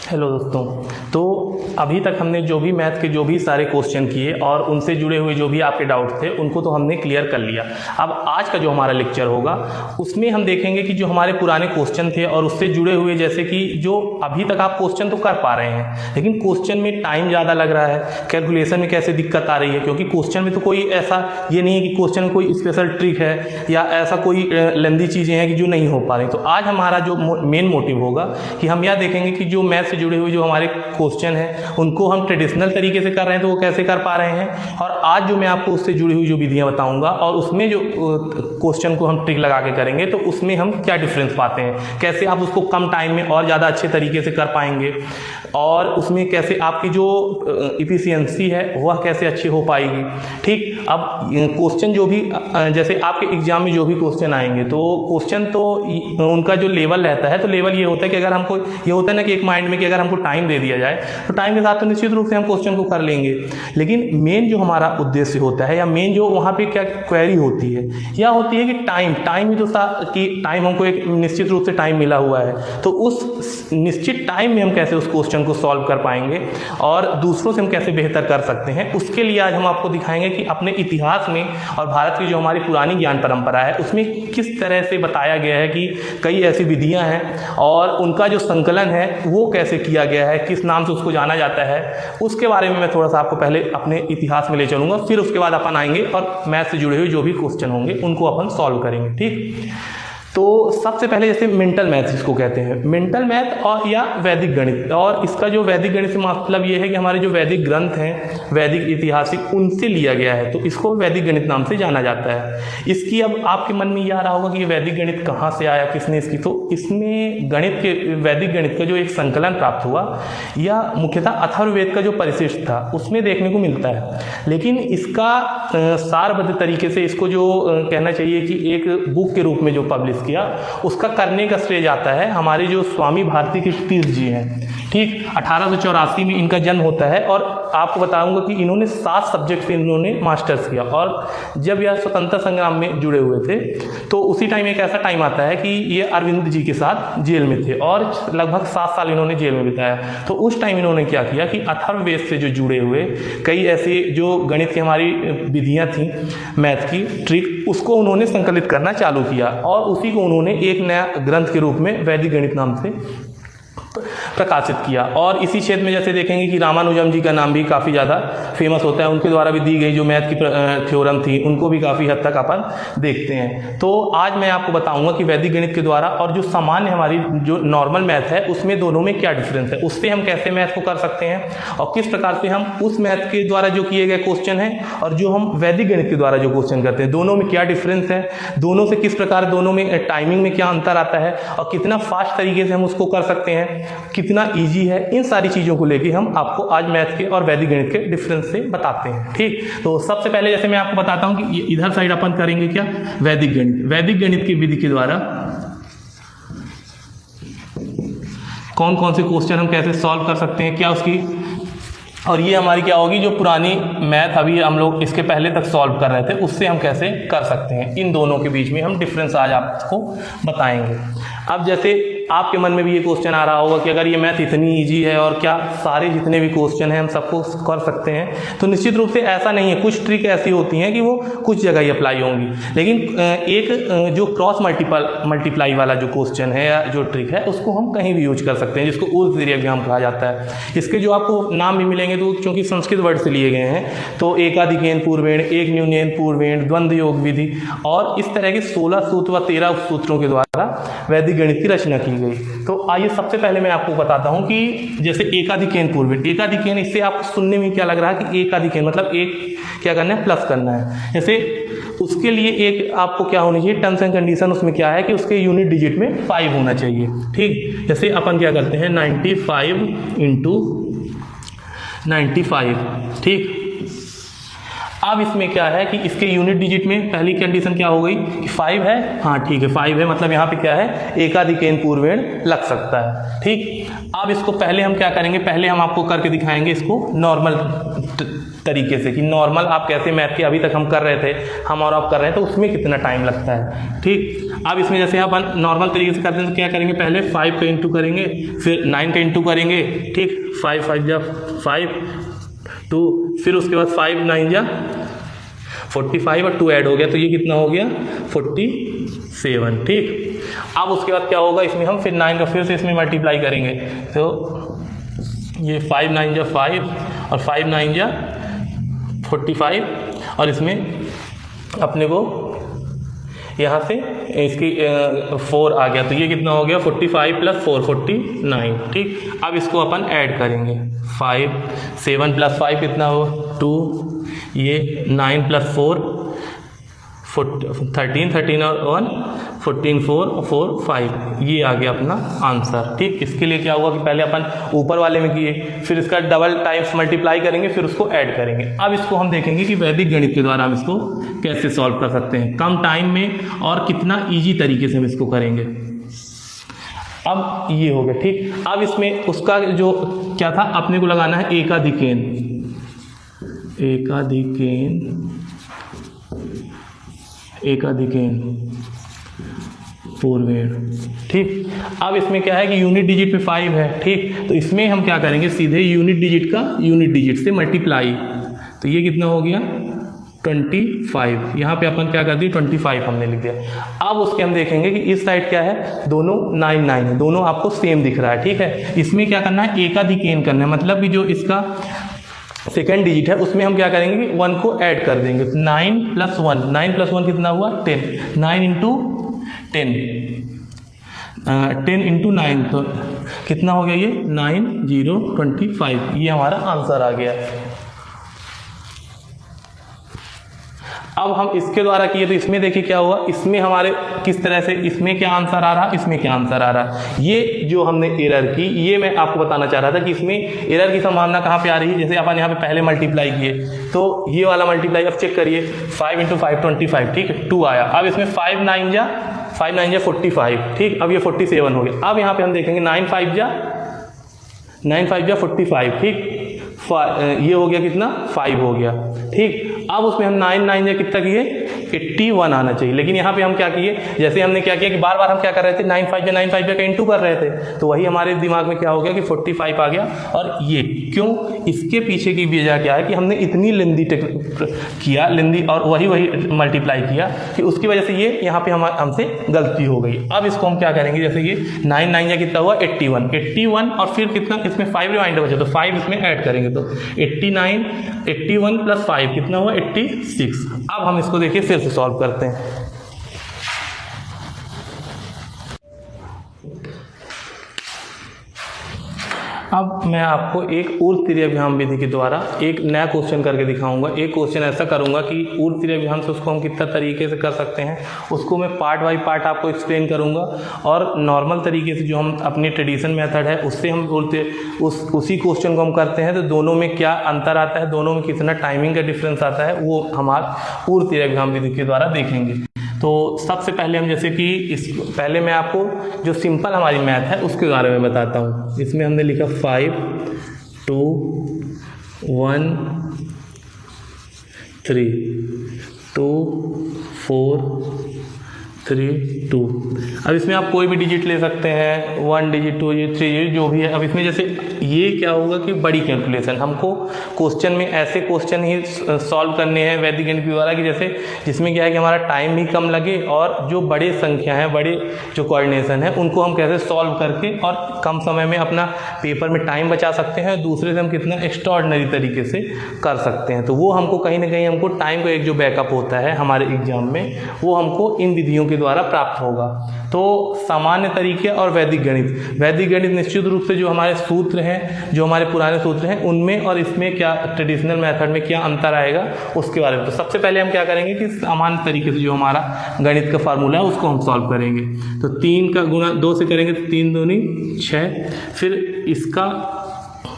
Hello दोस्तों। तो अभी तक हमने जो भी मैथ के जो भी सारे क्वेश्चन किए और उनसे जुड़े हुए जो भी आपके डाउट थे उनको तो हमने क्लियर कर लिया। अब आज का जो हमारा लेक्चर होगा उसमें हम देखेंगे कि जो हमारे पुराने क्वेश्चन थे और उससे जुड़े हुए, जैसे कि जो अभी तक आप क्वेश्चन तो कर पा रहे हैं लेकिन क्वेश्चन में टाइम ज़्यादा लग रहा है, कैलकुलेशन में कैसे दिक्कत आ रही है, क्योंकि क्वेश्चन में तो कोई ऐसा ये नहीं है कि क्वेश्चन में कोई स्पेशल ट्रिक है या ऐसा कोई लेंदी चीज़ें हैं कि जो नहीं हो पा रही। तो आज हमारा जो मेन मोटिव होगा कि हम यह देखेंगे कि जो मैथ से जुड़े हुए जो हमारे क्वेश्चन हैं उनको हम ट्रेडिशनल तरीके से कर रहे हैं तो वो कैसे कर पा रहे हैं, और आज जो मैं आपको उससे जुड़ी हुई जो विधियां बताऊंगा और उसमें जो क्वेश्चन को हम ट्रिक लगा के करेंगे तो उसमें हम क्या डिफरेंस पाते हैं, कैसे आप उसको कम टाइम में और ज़्यादा अच्छे तरीके से कर पाएंगे, और उसमें कैसे आपकी जो इफिशियंसी है वह कैसे अच्छी हो पाएगी। ठीक, अब क्वेश्चन जो भी जैसे आपके एग्जाम में जो भी क्वेश्चन आएंगे तो क्वेश्चन तो उनका जो लेवल रहता है, तो लेवल ये होता है कि अगर हमको ये होता है ना कि एक माइंड में कि अगर हमको टाइम दे दिया जाए तो टाइम के साथ तो निश्चित रूप से हम क्वेश्चन को कर लेंगे, लेकिन मेन जो हमारा उद्देश्य होता है या मेन जो वहाँ पे क्या क्वेरी होती है या होती है कि टाइम ही तो कि टाइम हमको एक निश्चित रूप से टाइम मिला हुआ है, तो उस निश्चित टाइम में हम कैसे उस क्वेश्चन को सॉल्व कर पाएंगे और दूसरों से हम कैसे बेहतर कर सकते हैं, उसके लिए आज हम आपको दिखाएंगे कि अपने इतिहास में और भारत की जो हमारी पुरानी ज्ञान परंपरा है उसमें किस तरह से बताया गया है कि कई ऐसी विधियां हैं और उनका जो संकलन है वो कैसे किया गया है, किस नाम से उसको जाना जाता है, उसके बारे में मैं थोड़ा सा आपको पहले अपने इतिहास में ले चलूँगा। फिर उसके बाद अपन आएंगे और मैथ से जुड़े हुए जो भी क्वेश्चन होंगे उनको अपन सॉल्व करेंगे। ठीक, तो सबसे पहले जैसे मेंटल मैथ जिसको कहते हैं, मेंटल मैथ और या वैदिक गणित, और इसका जो वैदिक गणित से मतलब ये है कि हमारे जो वैदिक ग्रंथ हैं वैदिक ऐतिहासिक उनसे लिया गया है, तो इसको वैदिक गणित नाम से जाना जाता है। इसकी अब आपके मन में ये आ रहा होगा कि ये वैदिक गणित कहाँ से आया, किसने इसकी, तो इसमें गणित के वैदिक गणित का जो एक संकलन प्राप्त हुआ या मुख्यतः अथर्ववेद का जो परिशिष्ट था उसमें देखने को मिलता है, लेकिन इसका सारबद्ध तरीके से इसको जो कहना चाहिए कि एक बुक के रूप में जो पब्लिश किया उसका करने का श्रेय जाता है हमारे जो स्वामी भारती कृष्ण तीर्थ जी हैं। ठीक, 1884 में इनका जन्म होता है और आपको बताऊंगा कि इन्होंने 7 सब्जेक्ट से इन्होंने मास्टर्स किया, और जब यह स्वतंत्रता संग्राम में जुड़े हुए थे तो उसी टाइम एक ऐसा टाइम आता है कि ये अरविंद जी के साथ जेल में थे और लगभग 7 साल इन्होंने जेल में बिताया। तो उस टाइम इन्होंने क्या किया कि अथर्ववेद से जो जुड़े हुए कई ऐसे जो गणित की हमारी विधियाँ थी, मैथ की ट्रिक, उसको उन्होंने संकलित करना चालू किया और उसी को उन्होंने एक नया ग्रंथ के रूप में वैदिक गणित नाम से प्रकाशित किया। और इसी क्षेत्र में जैसे देखेंगे कि रामानुजम जी का नाम भी काफ़ी ज़्यादा फेमस होता है, उनके द्वारा भी दी गई जो मैथ की थ्योरम थी उनको भी काफ़ी हद तक अपन देखते हैं। तो आज मैं आपको बताऊंगा कि वैदिक गणित के द्वारा और जो सामान्य हमारी जो नॉर्मल मैथ है उसमें दोनों में क्या डिफरेंस है, उससे हम कैसे मैथ को कर सकते हैं और किस प्रकार से हम उस मैथ के द्वारा जो किए गए क्वेश्चन हैं और जो हम वैदिक गणित के द्वारा जो क्वेश्चन करते हैं दोनों में क्या डिफरेंस है, दोनों से किस प्रकार दोनों में टाइमिंग में क्या अंतर आता है और कितना फास्ट तरीके से हम उसको कर सकते हैं, कितना इजी है, इन सारी चीज़ों को लेके हम आपको आज मैथ के और वैदिक गणित के डिफरेंस से बताते हैं। ठीक, तो सबसे पहले जैसे मैं आपको बताता हूं कि इधर साइड अपन करेंगे क्या, वैदिक गणित। वैदिक गणित की विधि के द्वारा कौन कौन से क्वेश्चन हम कैसे सॉल्व कर सकते हैं, क्या उसकी, और ये हमारी क्या होगी जो पुरानी मैथ अभी हम लोग इसके पहले तक सॉल्व कर रहे थे उससे हम कैसे कर सकते हैं, इन दोनों के बीच में हम डिफरेंस आज आपको बताएंगे। अब जैसे आपके मन में भी ये क्वेश्चन आ रहा होगा कि अगर ये मैथ इतनी इजी है और क्या सारे जितने भी क्वेश्चन हैं हम सबको कर सकते हैं, तो निश्चित रूप से ऐसा नहीं है। कुछ ट्रिक ऐसी होती हैं कि वो कुछ जगह ही अप्लाई होंगी, लेकिन एक जो क्रॉस मल्टीप्लाई वाला जो क्वेश्चन है या जो ट्रिक है उसको हम कहीं भी यूज कर सकते हैं, जिसको ऊर्ध्व दिर्घाम कहा जाता है। इसके जो आपको नाम भी मिलेंगे तो चूँकि संस्कृत वर्ड से लिए गए हैं, तो एकाधिकेन पूर्वेण, एक न्यूनेन पूर्वेण, द्वंद्व योग विधि और इस तरह के 16 सूत्र व 13 सूत्रों के द्वारा वैदिक गणित की रचना की गई। तो आइए सबसे पहले मैं आपको बताता हूं कि जैसे एकाधिकेन पूर्वेण, एकाधिकेन, इससे आपको सुनने में क्या लग रहा है कि एकाधिकेन मतलब एक क्या करना है, प्लस करना है। जैसे उसके लिए एक आपको क्या होनी चाहिए, टर्म्स एंड कंडीशन उसमें क्या है कि उसके यूनिट डिजिट में 5 होना चाहिए। ठीक, जैसे अपन क्या करते हैं 95 × 95। ठीक, अब इसमें क्या है कि इसके यूनिट डिजिट में पहली कंडीशन क्या हो गई कि 5 है, हाँ ठीक है 5 है, मतलब यहाँ पे क्या है एकाधिकेन पूर्वेण लग सकता है। ठीक, अब इसको पहले हम क्या करेंगे, पहले हम आपको करके दिखाएंगे इसको नॉर्मल तरीके से कि नॉर्मल आप कैसे मैथ के अभी तक हम कर रहे थे, हम और आप कर रहे हैं, तो उसमें कितना टाइम लगता है। ठीक, अब इसमें जैसे आप नॉर्मल तरीके से करते हैं तो क्या करेंगे, पहले 5 का इंटू करेंगे, फिर 9 का इंटू करेंगे। ठीक, 5 5 जा 5 2, फिर उसके बाद 5 9 जा 45 और 2 ऐड हो गया तो ये कितना हो गया 47। ठीक, अब उसके बाद क्या होगा, इसमें हम फिर 9 का फिर से इसमें मल्टीप्लाई करेंगे, तो ये 5 9 जा 5 और 5 9 जा 45 और इसमें अपने को यहाँ से इसकी 4 आ गया, तो ये कितना हो गया 45 प्लस 4 49। ठीक, अब इसको अपन ऐड करेंगे, 5 7 प्लस 5 कितना हो 2, ये 9 प्लस 4 13 13 और 1 14 4 4 5, ये आ गया अपना आंसर। ठीक, इसके लिए क्या हुआ कि पहले अपन ऊपर वाले में किए, फिर इसका डबल टाइम्स मल्टीप्लाई करेंगे, फिर उसको ऐड करेंगे। अब इसको हम देखेंगे कि वैदिक गणित के द्वारा हम इसको कैसे सॉल्व कर सकते हैं कम टाइम में और कितना ईजी तरीके से हम इसको करेंगे। अब ये हो गया। ठीक, अब इसमें उसका जो क्या था, अपने को लगाना है एकाधिकेन, एकाधिकेन पूर्वेण। ठीक, अब इसमें क्या है कि यूनिट डिजिट में 5 है। ठीक, तो इसमें हम क्या करेंगे, सीधे यूनिट डिजिट का यूनिट डिजिट से मल्टीप्लाई, तो ये कितना हो गया 25। यहाँ पे अपन क्या कर दिए 25 हमने लिख दिया। अब उसके हम देखेंगे कि इस साइड क्या है, दोनों 9 9 है, दोनों आपको सेम दिख रहा है। ठीक है, इसमें क्या करना है एकाधिकेन करना है, मतलब कि जो इसका सेकेंड डिजिट है उसमें हम क्या करेंगे कि 1 को ऐड कर देंगे, 9 प्लस 1, 9 प्लस 1 कितना हुआ 10, 9 इंटू 10 10 इंटू 9, तो कितना हो गया ये 9 0 25, ये हमारा आंसर आ गया। अब हम इसके द्वारा किए तो इसमें देखिए क्या हुआ, इसमें हमारे किस तरह से, इसमें क्या आंसर आ रहा, इसमें क्या आंसर आ रहा। ये जो हमने एरर की, ये मैं आपको बताना चाह रहा था कि इसमें एरर की संभावना कहाँ पे आ रही है। जैसे अपन यहाँ पे पहले मल्टीप्लाई किए, तो ये वाला मल्टीप्लाई अब चेक करिए, 5 इंटू 5 25, ठीक है 2 आया। अब इसमें 5 9 जा 45, ठीक, अब ये 47 हो गया। अब यहाँ पे हम देखेंगे 9 5 जा 45, ठीक, ये हो गया कितना 5 हो गया। ठीक, अब उसमें हम 9 9 कितना किए 81 आना चाहिए, लेकिन यहाँ पे हम क्या किए, जैसे हमने क्या किया कि बार बार हम क्या कर रहे थे 9 5 का इंटू कर रहे थे, तो वही हमारे दिमाग में क्या हो गया कि 45 आ गया। और ये क्यों, इसके पीछे की वजह क्या है कि हमने इतनी लेंदी किया, लेंदी और वही मल्टीप्लाई किया कि उसकी वजह से ये यहाँ पे हमसे गलती हो गई। अब इसको हम क्या करेंगे, जैसे ये 9 9 कितना हुआ 81 और फिर कितना इसमें 5 रिमाइंडर बचा, तो 5 इसमें ऐड करेंगे, तो 81 प्लस 5 कितना हुआ 86। अब हम इसको देखिए फिर से सॉल्व करते हैं। अब मैं आपको एक ऊर्ध्व त्रिअभियाम विधि के द्वारा एक नया क्वेश्चन करके दिखाऊंगा। एक क्वेश्चन ऐसा करूंगा कि ऊर्ध्व त्रिअभियाम से उसको हम कितना तरीके से कर सकते हैं, उसको मैं पार्ट बाय पार्ट आपको एक्सप्लेन करूंगा। और नॉर्मल तरीके से जो हम अपनी ट्रेडिशन मेथड है उससे हम उसी क्वेश्चन को हम करते हैं, तो दोनों में क्या अंतर आता है, दोनों में कितना टाइमिंग का डिफरेंस आता है, वो हमारा ऊर्ध्व त्रिअभियाम विधि के द्वारा देखेंगे। तो सबसे पहले हम जैसे कि पहले मैं आपको जो सिंपल हमारी मैथ है उसके बारे में बताता हूँ। इसमें हमने लिखा 5 2 1 3 2 4 3 2। अब इसमें आप कोई भी डिजिट ले सकते हैं, 1 डिजिट 2 डिजिट 3 डिजिट जो भी है। अब इसमें जैसे ये क्या होगा कि बड़ी कैलकुलेशन, हमको क्वेश्चन में ऐसे क्वेश्चन ही सॉल्व करने हैं वैदिक गणित द्वारा कि जैसे जिसमें क्या है कि हमारा टाइम भी कम लगे और जो बड़े संख्या हैं, बड़े जो कोऑर्डिनेशन है उनको हम कैसे सॉल्व करके और कम समय में अपना पेपर में टाइम बचा सकते हैं, दूसरे से हम कितना एक्स्ट्राऑर्डिनरी तरीके से कर सकते हैं। तो वो हमको कहीं ना कहीं हमको टाइम का एक जो बैकअप होता है हमारे एग्जाम में, वो हमको इन विधियों के द्वारा प्राप्त होगा। तो सामान्य तरीके और वैदिक गणित निश्चित रूप से जो हमारे सूत्र हैं, जो हमारे पुराने सूत्र हैं, उनमें और इसमें क्या ट्रेडिशनल मेथड में क्या अंतर आएगा उसके बारे में। तो सबसे पहले हम क्या करेंगे कि सामान्य तरीके से जो हमारा गणित का फार्मूला है उसको हम सॉल्व करेंगे। तो 3 का गुणा 2 से करेंगे तो 3 दूनी 6, फिर इसका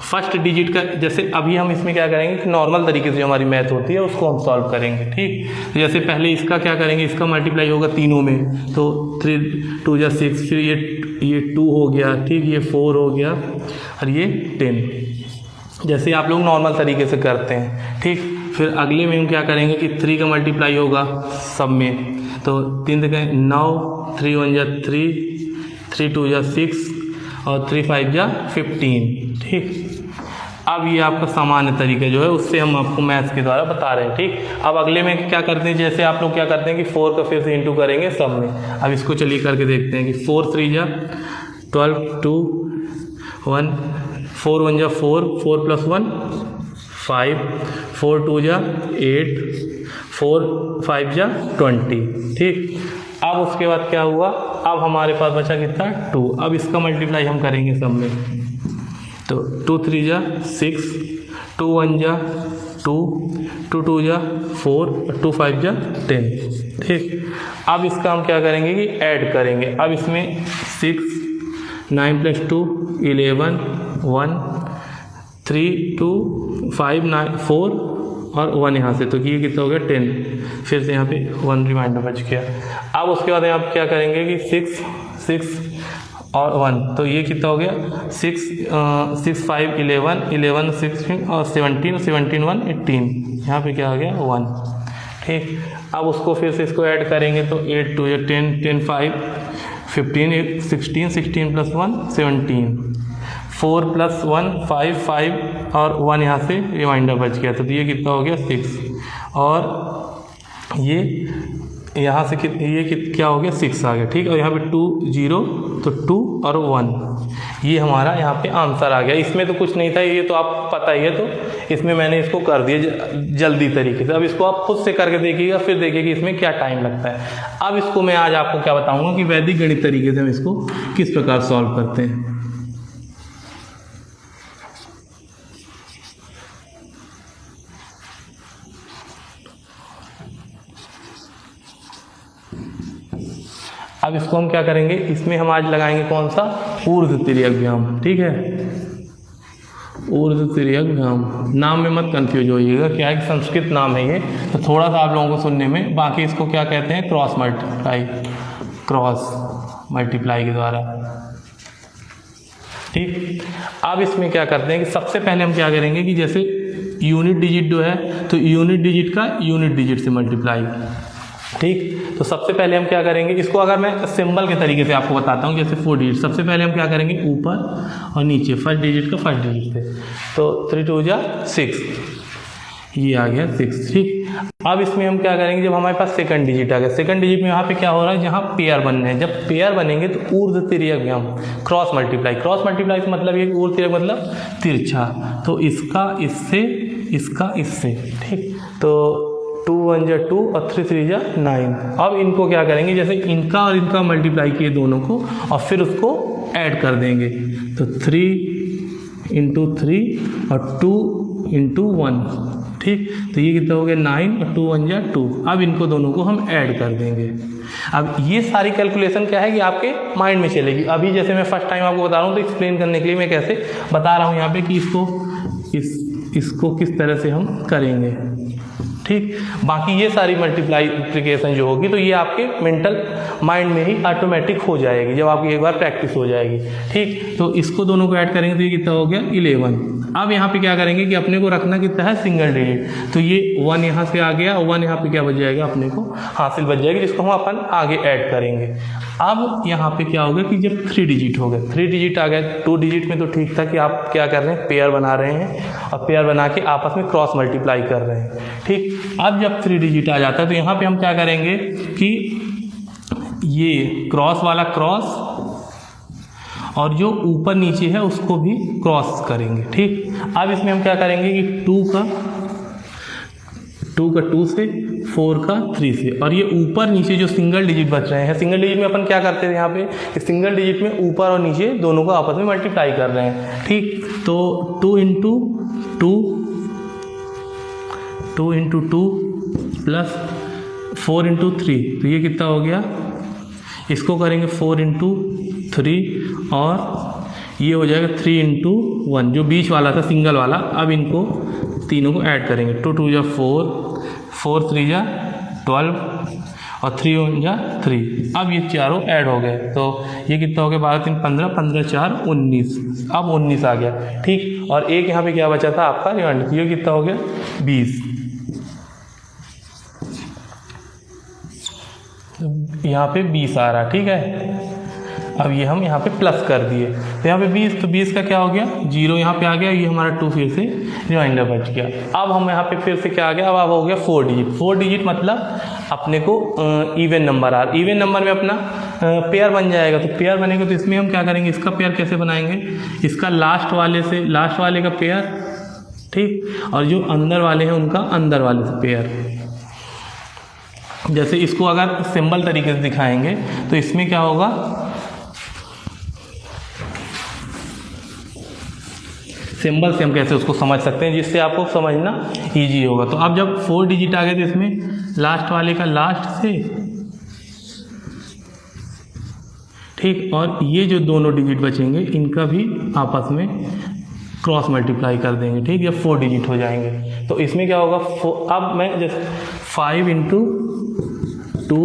फर्स्ट डिजिट का, जैसे अभी हम इसमें क्या करेंगे कि नॉर्मल तरीके से जो हमारी मैथ होती है उसको हम सॉल्व करेंगे। ठीक, तो जैसे पहले इसका क्या करेंगे, इसका मल्टीप्लाई होगा तीनों में, तो 3 2 जा 6, फिर ये 2 हो गया, ठीक, ये 4 हो गया और ये 10, जैसे आप लोग नॉर्मल तरीके से करते हैं। ठीक, फिर अगले में हम क्या करेंगे कि 3 का मल्टीप्लाई होगा सब में, तो 3 देखें 9, 3 1 जा 3, 3 2 जा 6 और 3 5 जा 15। ठीक, अब ये आपका सामान्य तरीका जो है उससे हम आपको मैथ्स के द्वारा बता रहे हैं। ठीक, अब अगले में क्या करते हैं, जैसे आप लोग क्या करते हैं कि 4 का फिर से इंटू करेंगे सब में। अब इसको चलिए करके देखते हैं कि 4 3 जा 12, 2 1, 4 1 जा 4, 4 + 1 5, 4 2 जा 8, 4 5 जा 20। ठीक, अब उसके बाद क्या हुआ, अब हमारे पास बचा कितना 2। अब इसका मल्टीप्लाई हम करेंगे सब में, तो 2 3 जा 6, 2 1 जा 2, 2 2 जा 4, 2 5 जा 10। ठीक, अब इसका हम क्या करेंगे कि ऐड करेंगे। अब इसमें 6 9 + 2 11 1 3 2 5 9 4 और 1 यहाँ से, तो ये कितना हो गया 10, फिर से यहाँ पे 1 रिमाइंडर बच गया। अब उसके बाद यहाँ क्या करेंगे कि 6 6 और 1, तो ये कितना हो गया 6 6 5 11 11 16 और 17 17 1 18, यहाँ पे क्या हो गया 1। ठीक, अब उसको फिर से इसको ऐड करेंगे, तो 8 2 10 10 5 15 16 16 + 1 17, 4 + 1 5 5 और 1 यहाँ से रिमाइंडर बच गया, तो ये कितना हो गया 6, और ये यहाँ से क्या हो गया 6 आ गया। ठीक, और यहाँ पे 2 0, तो 2 और 1, ये हमारा यहाँ पे आंसर आ गया। इसमें तो कुछ नहीं था, ये तो आप पता ही है, तो इसमें मैंने इसको कर दिया जल्दी तरीके से। अब इसको आप खुद से करके देखिएगा, फिर देखिए कि इसमें क्या टाइम लगता है। अब इसको मैं आज आपको क्या बताऊँगा कि वैदिक गणित तरीके से हम इसको किस प्रकार सॉल्व करते हैं। अब इसको हम क्या करेंगे, इसमें हम आज लगाएंगे कौन सा, ऊर्ध्व तिर्यक व्यायाम। ठीक है, ऊर्ध्व तिर्यक व्यायाम, नाम में मत कंफ्यूज होइएगा, क्या है कि संस्कृत नाम है ये, तो थोड़ा सा आप लोगों को सुनने में, बाकी इसको क्या कहते हैं क्रॉस मल्टीप्लाई के द्वारा। ठीक, अब इसमें क्या करते हैं कि सबसे पहले हम क्या करेंगे कि जैसे यूनिट डिजिट जो है, तो यूनिट डिजिट का यूनिट डिजिट से मल्टीप्लाई। ठीक, तो सबसे पहले हम क्या करेंगे, इसको अगर मैं सिंबल के तरीके से आपको बताता हूँ, जैसे 4 डिजिट, सबसे पहले हम क्या करेंगे ऊपर और नीचे फर्स्ट डिजिट का फर्स्ट डिजिट से, तो 3 2 जा 6, ये आ गया 6। ठीक, अब इसमें हम क्या करेंगे, जब हमारे पास सेकंड डिजिट आ गया, सेकंड डिजिट में यहाँ पे क्या हो रहा है, जहाँ पेयर बन रहे हैं, जब पेयर बनेंगे तो ऊर्ध्व तिर्यक व्यायाम क्रॉस मल्टीप्लाई का मतलब ये ऊर्ध्व तिर्यक मतलब तिरछा, तो इसका इससे इसका इससे। ठीक, तो 2 1 जा 2 और 3 3 जा 9। अब इनको क्या करेंगे, जैसे इनका और इनका मल्टीप्लाई किए दोनों को, और फिर उसको ऐड कर देंगे, तो 3 × 3 और 2 × 1। ठीक, तो ये कितना हो गया 9 और 2 1 जा 2। अब इनको दोनों को हम ऐड कर देंगे। अब ये सारी कैलकुलेशन क्या है कि आपके माइंड में चलेगी। अभी जैसे मैं फर्स्ट टाइम आपको बता रहा हूँ, तो एक्सप्लेन करने के लिए मैं कैसे बता रहा हूँ यहाँ पे कि इसको किस तरह से हम करेंगे। ठीक, बाकी ये सारी मल्टीप्लिकेशन जो होगी, तो ये आपके मेंटल माइंड में ही ऑटोमेटिक हो जाएगी जब आपकी एक बार प्रैक्टिस हो जाएगी। ठीक, तो इसको दोनों को ऐड करेंगे तो ये कितना हो गया 11। अब यहाँ पे क्या करेंगे कि अपने को रखना कितना है सिंगल डिजिट, तो ये 1 यहाँ से आ गया, 1 यहाँ पे क्या बच जाएगा अपने को हासिल बच जाएगी, जिसको हम अपन आगे ऐड करेंगे। अब यहाँ पे क्या होगा कि जब 3 डिजिट हो गए, 3 डिजिट आ गया, 2 डिजिट में तो ठीक था कि आप क्या कर रहे हैं पेयर बना रहे हैं और पेयर बना के आपस में क्रॉस मल्टीप्लाई कर रहे हैं। ठीक, अब जब 3 डिजिट आ जाता है तो यहाँ पे हम क्या करेंगे कि ये क्रॉस वाला क्रॉस और जो ऊपर नीचे है उसको भी क्रॉस करेंगे। ठीक, अब इसमें हम क्या करेंगे कि 2 का 2 से, 4 का 3 से, और ये ऊपर नीचे जो सिंगल डिजिट बच रहे हैं, सिंगल डिजिट में अपन क्या करते थे यहाँ पे कि सिंगल डिजिट में ऊपर और नीचे दोनों को आपस में मल्टीप्लाई कर रहे हैं। ठीक, तो 2 × 2 प्लस 4 × 3, तो ये कितना हो गया, इसको करेंगे 4 × 3 और ये हो जाएगा 3 इंटू 1, जो बीच वाला था सिंगल वाला। अब इनको तीनों को ऐड करेंगे, 2 2 जा 4, 4 3 जा 12 और 3 1 जा 3। अब ये चारों ऐड हो गए, तो ये कितना हो गया, 12 3 15, 15 4 19। अब 19 आ गया, ठीक। और एक यहाँ पे क्या बचा था आपका रिमाइंडर, ये कितना हो गया 20। यहाँ पे 20 आ रहा, ठीक है। अब ये हम यहाँ पे प्लस कर दिए, तो यहाँ पे 20, तो 20 का क्या हो गया 0 यहाँ पे आ गया, ये हमारा 2 फिर से रिमाइंडर बच गया। अब हम यहाँ पे फिर से क्या आ गया, अब हो गया 4 डिजिट। 4 डिजिट मतलब अपने को इवन नंबर आ रहा, इवन नंबर में अपना पेयर बन जाएगा। तो पेयर बनेगा तो इसमें हम क्या करेंगे, इसका पेयर कैसे बनाएंगे, इसका लास्ट वाले का पेयर, ठीक, और जो अंदर वाले हैं उनका अंदर वाले से पेयर। जैसे इसको अगर सिंबल तरीके से दिखाएंगे तो इसमें क्या होगा, सिंबल से हम कैसे उसको समझ सकते हैं जिससे आपको समझना इजी होगा। तो अब जब 4 डिजिट आ गए तो इसमें लास्ट वाले का लास्ट से, ठीक, और ये जो दोनों डिजिट बचेंगे इनका भी आपस में क्रॉस मल्टीप्लाई कर देंगे, ठीक, या 4 डिजिट हो जाएंगे। तो इसमें क्या होगा, अब मैं जैसे 5 इंटू 2,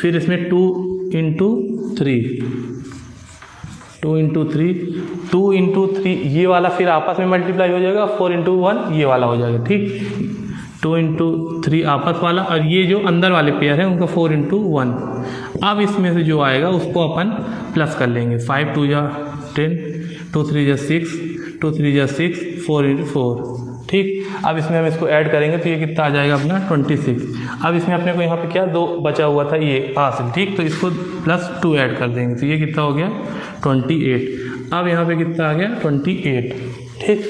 फिर इसमें 2 इंटू 3, 2 इंटू 3, 2 इंटू 3 ये वाला फिर आपस में मल्टीप्लाई हो जाएगा, 4 इंटू 1 ये वाला हो जाएगा, ठीक। 2 इंटू 3 आपस वाला, और ये जो अंदर वाले पेयर है उनका 4 इंटू 1। अब इसमें से जो आएगा उसको अपन प्लस कर लेंगे, 5 2 जा 10, 2 3 जा 6, 2 3 जा 6, 4 इंटू 4, ठीक। अब इसमें हम इसको ऐड करेंगे तो ये कितना आ जाएगा अपना 26। अब इसमें अपने को यहाँ पे क्या 2 बचा हुआ था ये हासिल, ठीक, तो इसको प्लस 2 ऐड कर देंगे तो ये कितना हो गया 28। अब यहाँ पे कितना आ गया 28, ठीक।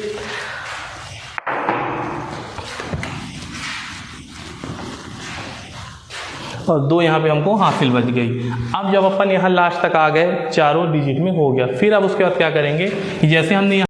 और 2 यहाँ पे हमको हासिल बच गई। अब जब अपन यहाँ लास्ट तक आ गए, चारों डिजिट में हो गया, फिर अब उसके बाद क्या करेंगे कि जैसे हमने